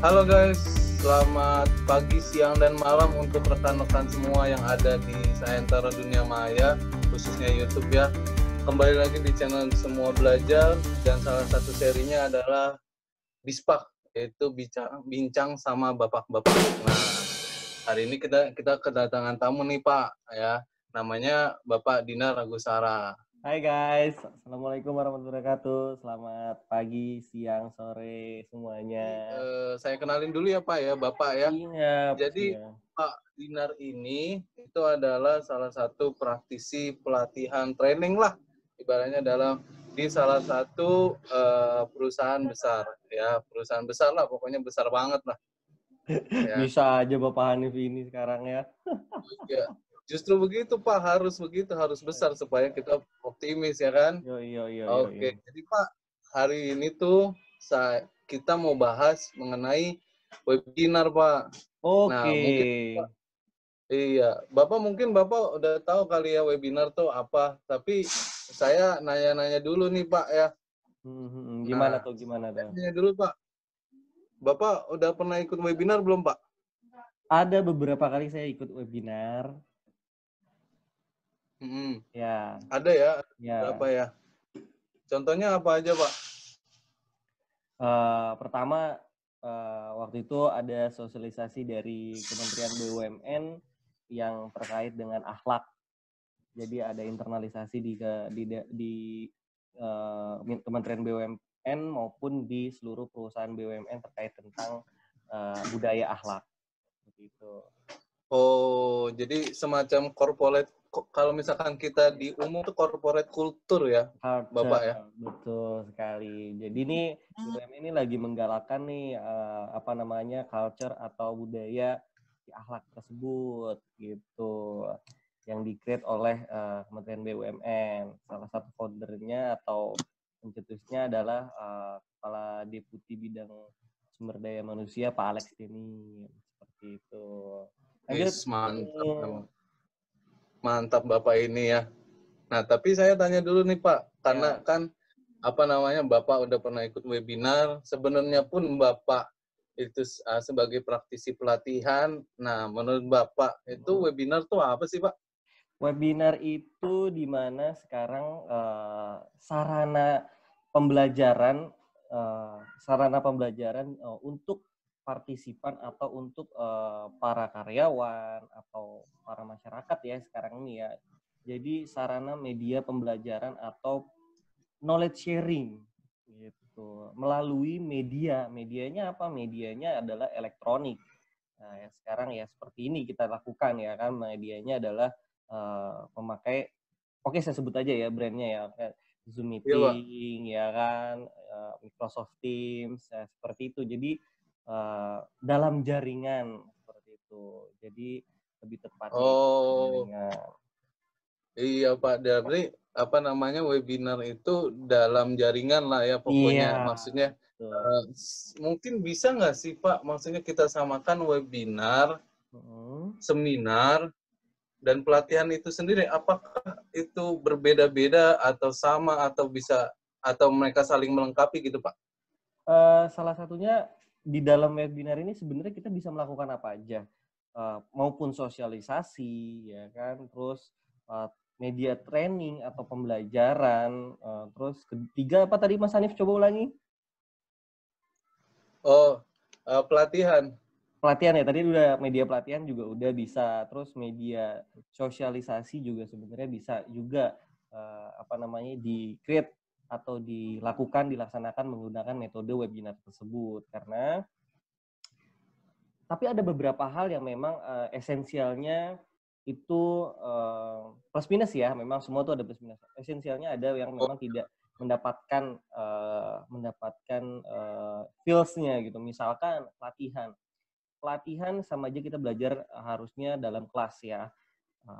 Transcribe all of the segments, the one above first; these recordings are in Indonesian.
Halo guys, selamat pagi, siang, dan malam untuk rekan-rekan semua yang ada di Sayentara Dunia Maya, khususnya YouTube ya. Kembali lagi di channel Semua Belajar, dan salah satu serinya adalah Bispak, yaitu bincang sama bapak-bapak. Nah, hari ini kita kedatangan tamu nih Pak, ya. Namanya Bapak Dinar Agusara. Hai guys, Assalamualaikum warahmatullahi wabarakatuh. Selamat pagi, siang, sore semuanya. Saya kenalin dulu ya Pak ya, Bapak ya. Siap, Jadi siap. Pak Dinar ini itu adalah salah satu praktisi pelatihan training lah, ibaratnya dalam di salah satu perusahaan besar ya, perusahaan besar lah, pokoknya besar banget lah ya. Bisa aja Bapak Hanif ini sekarang ya. Ya, justru begitu Pak, harus besar supaya kita optimis ya kan. Yo, yo, yo, yo, yo. Oke, jadi Pak, hari ini tuh kita mau bahas mengenai webinar Pak. Nah, Oke. mungkin iya, mungkin Bapak udah tahu kali ya webinar tuh apa, tapi saya nanya-nanya dulu nih Pak ya. Gimana Nah, tuh, gimana saya tuh? nanya dulu Pak, Bapak udah pernah ikut webinar belum Pak? Ada beberapa kali saya ikut webinar. Ya, Ada ya, ya. berapa ya? Contohnya apa aja Pak? Pertama, waktu itu ada sosialisasi dari Kementerian BUMN yang terkait dengan akhlak. Jadi ada internalisasi di Kementerian BUMN maupun di seluruh perusahaan BUMN terkait tentang budaya akhlak. Begitu. Oh, jadi semacam corporate, kalau misalkan kita di umum tuh corporate kultur ya, Bapak ya? Betul sekali. Jadi ini BUMN ini lagi menggalakkan nih culture atau budaya di akhlak tersebut gitu, yang di-create oleh Kementerian BUMN. Salah satu foundernya atau pencetusnya adalah Kepala Deputi Bidang Sumber Daya Manusia Pak Alex Deni, seperti itu. Lanjut. Mantap, mantap Bapak ini ya. Nah, tapi saya tanya dulu nih Pak, karena kan Bapak udah pernah ikut webinar, sebenarnya pun Bapak itu sebagai praktisi pelatihan. Nah, menurut Bapak itu webinar tuh apa sih Pak? Webinar itu di mana sekarang sarana pembelajaran untuk partisipan atau untuk para karyawan atau para masyarakat ya sekarang ini ya. Jadi sarana media pembelajaran atau knowledge sharing gitu melalui media. Medianya apa? Medianya adalah elektronik. Nah, ya sekarang ya seperti ini kita lakukan ya kan, medianya adalah memakai, oke saya sebut aja ya brandnya ya, Zoom Meeting ya kan, Microsoft Teams, ya, seperti itu. Jadi dalam jaringan seperti itu. Jadi lebih tepatnya jaringan. Iya Pak, dari webinar itu dalam jaringan lah ya pokoknya. Iya. Maksudnya mungkin bisa nggak sih Pak, maksudnya kita samakan webinar, seminar, dan pelatihan itu sendiri, apakah itu berbeda-beda atau sama atau bisa atau mereka saling melengkapi gitu Pak? Salah satunya di dalam webinar ini sebenarnya kita bisa melakukan apa aja, maupun sosialisasi ya kan, terus media training atau pembelajaran, terus ketiga apa tadi Mas Hanif, coba ulangi? Pelatihan. Pelatihan ya, tadi udah media pelatihan juga udah bisa, terus media sosialisasi juga sebenarnya bisa juga di-create atau dilaksanakan menggunakan metode webinar tersebut. Tapi ada beberapa hal yang memang esensialnya itu plus minus ya, memang semua itu ada plus minus. Esensialnya ada yang memang tidak mendapatkan feels-nya gitu. Misalkan pelatihan sama aja kita belajar harusnya dalam kelas ya.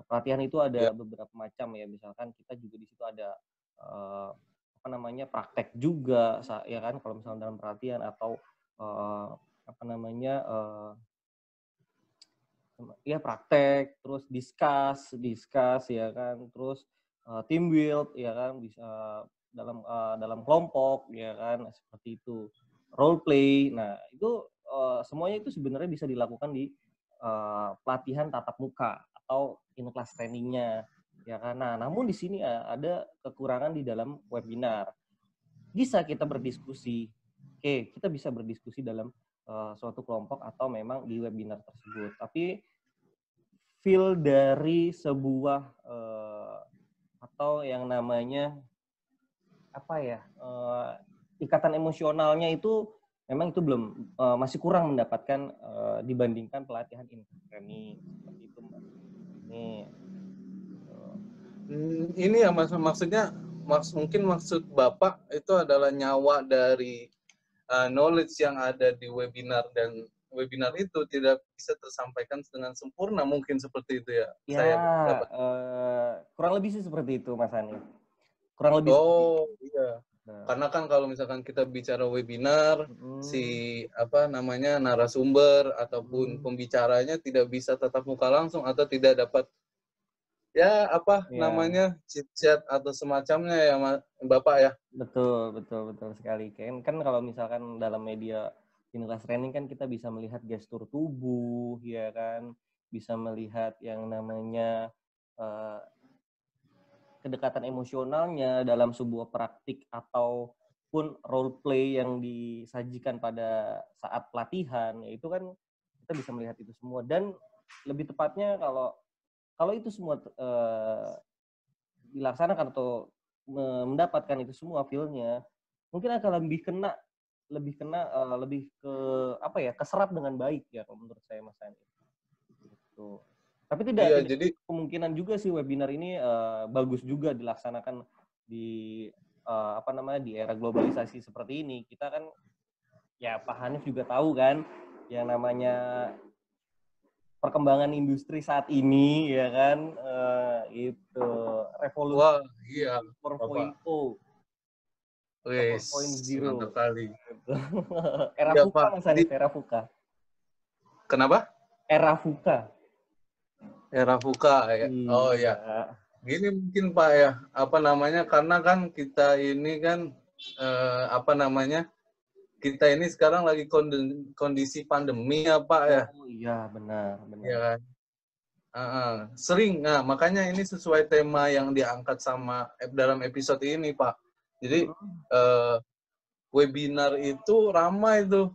Pelatihan itu ada beberapa macam ya, misalkan kita juga di situ ada praktek juga ya kan, kalau misalnya dalam pelatihan atau praktek, terus discuss ya kan, terus team build ya kan, bisa dalam kelompok ya kan, seperti itu. role play. Nah, itu semuanya itu sebenarnya bisa dilakukan di pelatihan tatap muka atau in-class trainingnya, ya kan. Nah, namun di sini ada kekurangan di dalam webinar. Bisa kita berdiskusi. Oke, kita bisa berdiskusi dalam suatu kelompok atau memang di webinar tersebut. Tapi feel dari sebuah atau yang namanya apa ya, ikatan emosionalnya itu memang itu belum masih kurang mendapatkan dibandingkan pelatihan training seperti itu, Mbak. Ini ya maksudnya mungkin maksud Bapak itu adalah nyawa dari knowledge yang ada di webinar, dan webinar itu tidak bisa tersampaikan dengan sempurna, mungkin seperti itu ya. Ya, Saya dapat. kurang lebih sih seperti itu, Mas Hanif. Kurang lebih seperti itu. Oh iya. Karena kan kalau misalkan kita bicara webinar, si narasumber ataupun pembicaranya tidak bisa tatap muka langsung atau tidak dapat namanya chit-chat atau semacamnya ya Bapak ya. Betul sekali. Kan kalau misalkan dalam media in-class training kan kita bisa melihat gestur tubuh, ya kan, bisa melihat yang namanya kedekatan emosionalnya dalam sebuah praktik ataupun role play yang disajikan pada saat pelatihan, itu kan kita bisa melihat itu semua. Dan lebih tepatnya kalau itu semua dilaksanakan atau mendapatkan itu semua feel-nya, mungkin akan lebih ke apa ya, keserap dengan baik ya kalau menurut saya, Mas Andi. Gitu. Tapi tidak kemungkinan juga sih webinar ini bagus juga dilaksanakan di di era globalisasi seperti ini. Kita kan ya Pak Hanif juga tahu kan yang namanya perkembangan industri saat ini, ya kan, itu revolusi. Wah, iya. 4.0. 4.0. Mantap kali. Era ya, VUCA, Mas Hanif, era VUCA. Kenapa? Era VUCA. Era VUCA ya. Oh ya. Gini mungkin Pak ya, karena kan kita ini kan kita ini sekarang lagi kondisi pandemi ya Pak ya. Oh iya, benar. Ya kan. Sering. Nah, makanya ini sesuai tema yang diangkat sama dalam episode ini Pak. Jadi webinar itu ramai tuh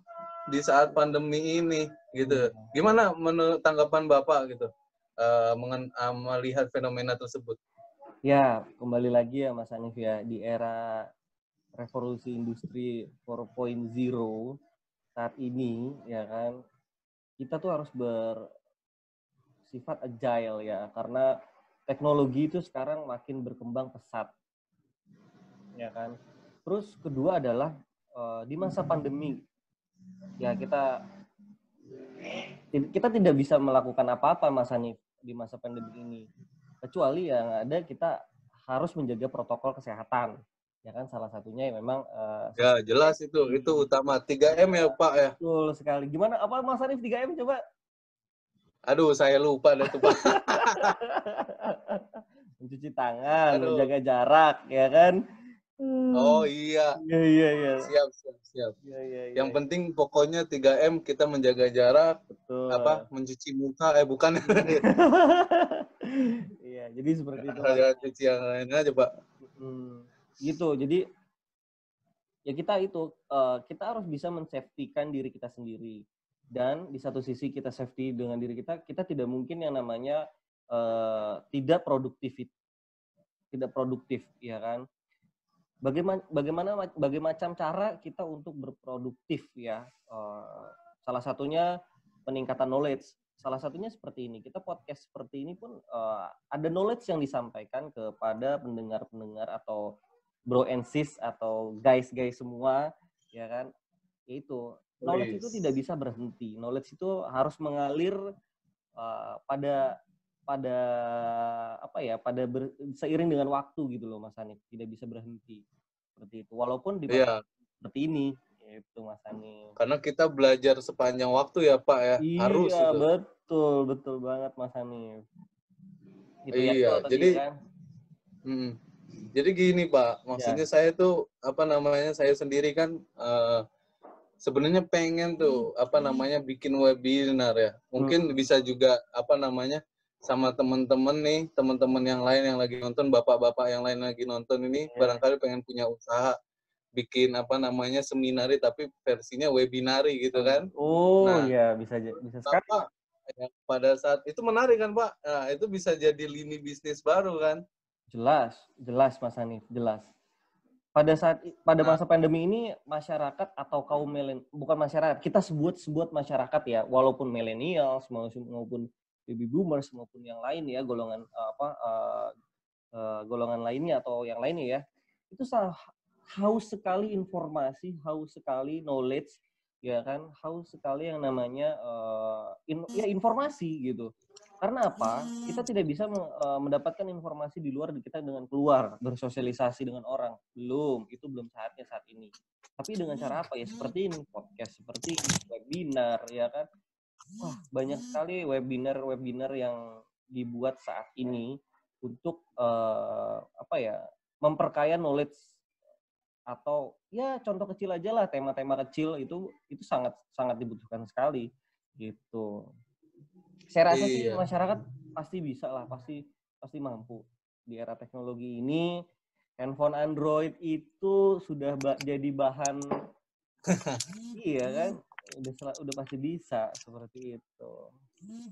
di saat pandemi ini gitu. Gimana menurut tanggapan Bapak gitu melihat fenomena tersebut? Ya, kembali lagi ya Mas Hanif ya, di era revolusi industri 4.0 saat ini, ya kan, kita tuh harus bersifat agile ya, karena teknologi itu sekarang makin berkembang pesat, ya kan. Terus kedua adalah di masa pandemi, ya kita tidak bisa melakukan apa-apa, Mas Hanif, di masa pandemi ini, kecuali yang ada kita harus menjaga protokol kesehatan, ya kan. Salah satunya ya memang ya jelas itu utama 3M ya Pak ya. Betul sekali. Gimana apa Mas Hanif 3M coba? Aduh, saya lupa dah tuh Pak. Mencuci tangan, menjaga jarak, ya kan. Oh iya. Iya. Siap. Yang penting pokoknya 3M, kita menjaga jarak. Betul. Mencuci muka, bukan. Iya, jadi seperti itu. Jangan cuci yang lain aja, Pak. Gitu. Jadi ya kita harus bisa men-safety-kan diri kita sendiri. Dan di satu sisi kita safety dengan diri kita tidak mungkin yang namanya tidak produktif, ya kan. Bagaimana macam cara kita untuk berproduktif ya. Salah satunya peningkatan knowledge. Salah satunya seperti ini. Kita podcast seperti ini pun ada knowledge yang disampaikan kepada pendengar-pendengar atau bro and sis atau guys semua, ya kan. Yaitu knowledge itu tidak bisa berhenti. Knowledge itu harus mengalir seiring dengan waktu gitu loh Mas Hanif, tidak bisa berhenti seperti itu walaupun di seperti ini itu Mas Hanif. Karena kita belajar sepanjang waktu ya Pak ya. Iya, harus itu. Betul banget Mas Hanif. Gitu iya, jadi kan? Jadi gini Pak, maksudnya saya tuh saya sendiri kan sebenarnya pengen tuh bikin webinar ya. Mungkin bisa juga sama teman-teman yang lain yang lagi nonton, bapak-bapak yang lain lagi nonton ini barangkali pengen punya usaha bikin seminari tapi versinya webinari gitu kan. Oh ya, bisa sekali. Pak, ya, pada saat itu menarik kan Pak. Nah, itu bisa jadi lini bisnis baru kan. Jelas Mas Hanif, jelas. Pada masa pandemi ini masyarakat atau kaum bukan masyarakat, kita sebut masyarakat ya, walaupun milenial maupun baby boomers maupun yang lain ya, golongan golongan lainnya atau yang lainnya ya, itu haus sekali informasi, haus sekali knowledge, ya kan, haus sekali yang namanya informasi gitu. Karena apa? Kita tidak bisa mendapatkan informasi di luar kita dengan keluar, bersosialisasi dengan orang. Itu belum saatnya saat ini. Tapi dengan cara apa ya? Seperti ini, podcast, seperti webinar, ya kan? Wah, banyak sekali webinar yang dibuat saat ini untuk memperkaya knowledge, atau ya contoh kecil aja lah, tema-tema kecil itu sangat dibutuhkan sekali gitu. Saya rasa sih masyarakat pasti bisa lah, pasti mampu. Di era teknologi ini, handphone Android itu sudah jadi bahan, iya kan, udah pasti bisa seperti itu.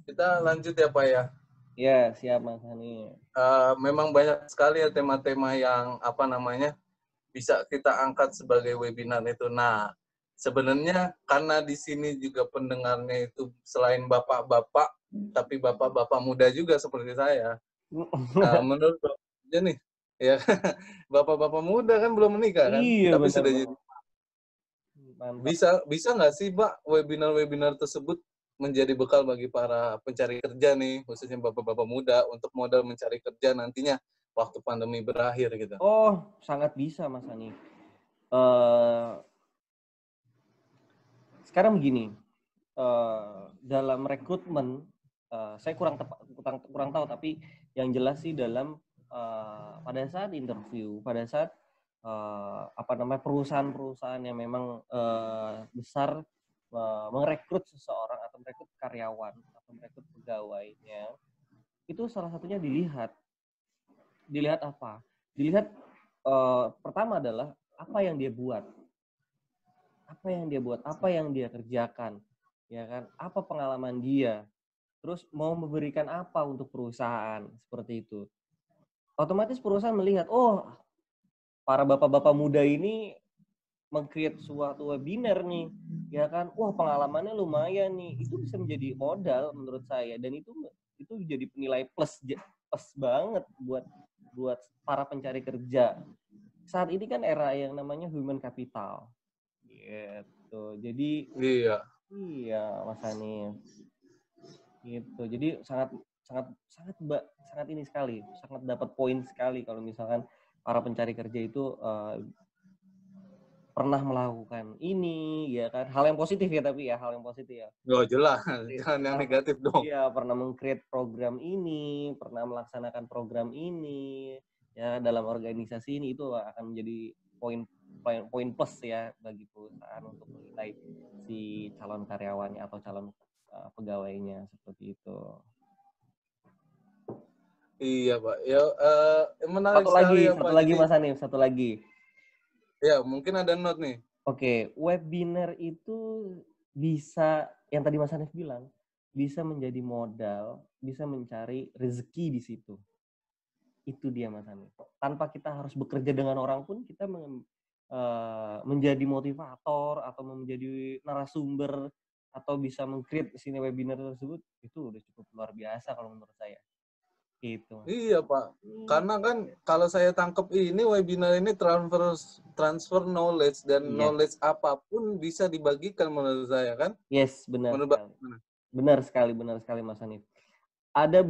Kita lanjut ya Pak ya. Ya, siap Mas Hani. Memang banyak sekali ya tema-tema yang bisa kita angkat sebagai webinar itu. Nah, sebenarnya karena di sini juga pendengarnya itu selain bapak-bapak, tapi bapak-bapak muda juga seperti saya. Menurut aja nih, ya bapak-bapak muda kan belum menikah kan, iya, tapi benar, sudah jadi. Bisa nggak sih Pak webinar tersebut menjadi bekal bagi para pencari kerja nih, khususnya bapak-bapak muda untuk modal mencari kerja nantinya waktu pandemi berakhir gitu? Oh, sangat bisa Mas Hani. Sekarang begini, dalam rekrutmen, saya kurang tahu, tapi yang jelas sih dalam pada saat interview, pada saat perusahaan-perusahaan yang memang besar merekrut seseorang atau merekrut karyawan atau merekrut pegawainya, itu salah satunya dilihat apa? Dilihat pertama adalah apa yang dia buat, apa yang dia kerjakan, ya kan? Apa pengalaman dia? Terus mau memberikan apa untuk perusahaan, seperti itu. Otomatis perusahaan melihat, oh, para bapak-bapak muda ini meng-create suatu webinar nih, ya kan? Wah, pengalamannya lumayan nih. Itu bisa menjadi modal menurut saya, dan itu jadi penilai plus banget buat para pencari kerja. Saat ini kan era yang namanya human capital. Gitu. Jadi iya Mas Hanif. Gitu. Jadi sangat ini sekali, sangat dapat poin sekali kalau misalkan para pencari kerja itu pernah melakukan ini, ya kan, hal yang positif ya, tapi ya hal yang positif ya. Oh jelas, jangan yang negatif dong. Iya, pernah meng-create program ini, pernah melaksanakan program ini, ya dalam organisasi ini, itu akan menjadi poin plus ya bagi perusahaan untuk menilai si calon karyawannya atau calon pegawainya, seperti itu. Iya Pak, ya menarik satu lagi Mas Hanif, satu lagi. Ya mungkin ada note nih. Oke, webinar itu bisa, yang tadi Mas Hanif bilang, bisa menjadi modal, bisa mencari rezeki di situ. Itu dia Mas Hanif. Tanpa kita harus bekerja dengan orang pun, kita menjadi motivator atau menjadi narasumber atau bisa meng-create sini webinar tersebut, itu udah cukup luar biasa kalau menurut saya. Gitu. Iya Pak, karena kan kalau saya tangkap ini webinar ini transfer knowledge, dan knowledge apapun bisa dibagikan menurut saya kan? Yes, benar sekali. Benar sekali Mas Hanif. Ada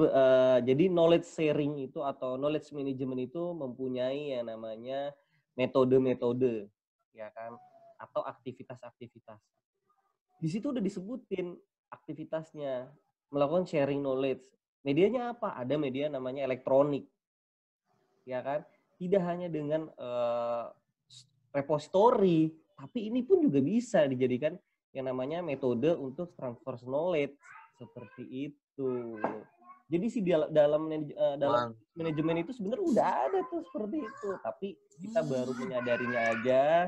jadi knowledge sharing itu atau knowledge management itu mempunyai yang namanya metode-metode, ya kan, atau aktivitas-aktivitas. Di situ udah disebutin aktivitasnya, melakukan sharing knowledge. Medianya apa? Ada media namanya elektronik, ya kan? Tidak hanya dengan repository, Tapi ini pun juga bisa dijadikan yang namanya metode untuk transfer knowledge seperti itu. Jadi sih dalam manajemen itu sebenarnya udah ada tuh seperti itu, tapi kita baru menyadarinya aja.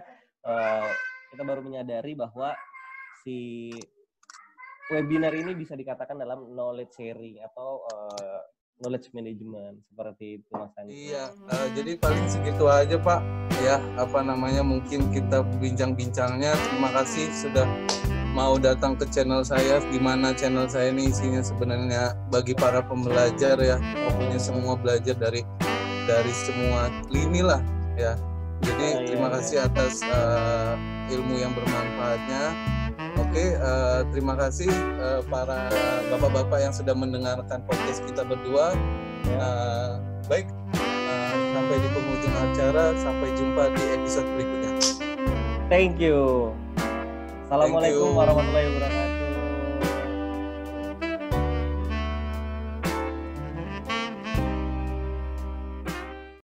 Kita baru menyadari bahwa si webinar ini bisa dikatakan dalam knowledge sharing atau knowledge management seperti itu, Mas Andi. Iya, jadi paling segitu aja Pak. Ya, mungkin kita bincang-bincangnya. Terima kasih sudah mau datang ke channel saya, di mana channel saya ini isinya sebenarnya bagi para pembelajar ya, pokoknya semua belajar dari semua lini lah ya. Jadi terima kasih atas ilmu yang bermanfaatnya. Oke, terima kasih para bapak-bapak yang sudah mendengarkan podcast kita berdua. Baik, sampai di penghujung acara, sampai jumpa di episode berikutnya. Thank you. Assalamualaikum warahmatullahi wabarakatuh.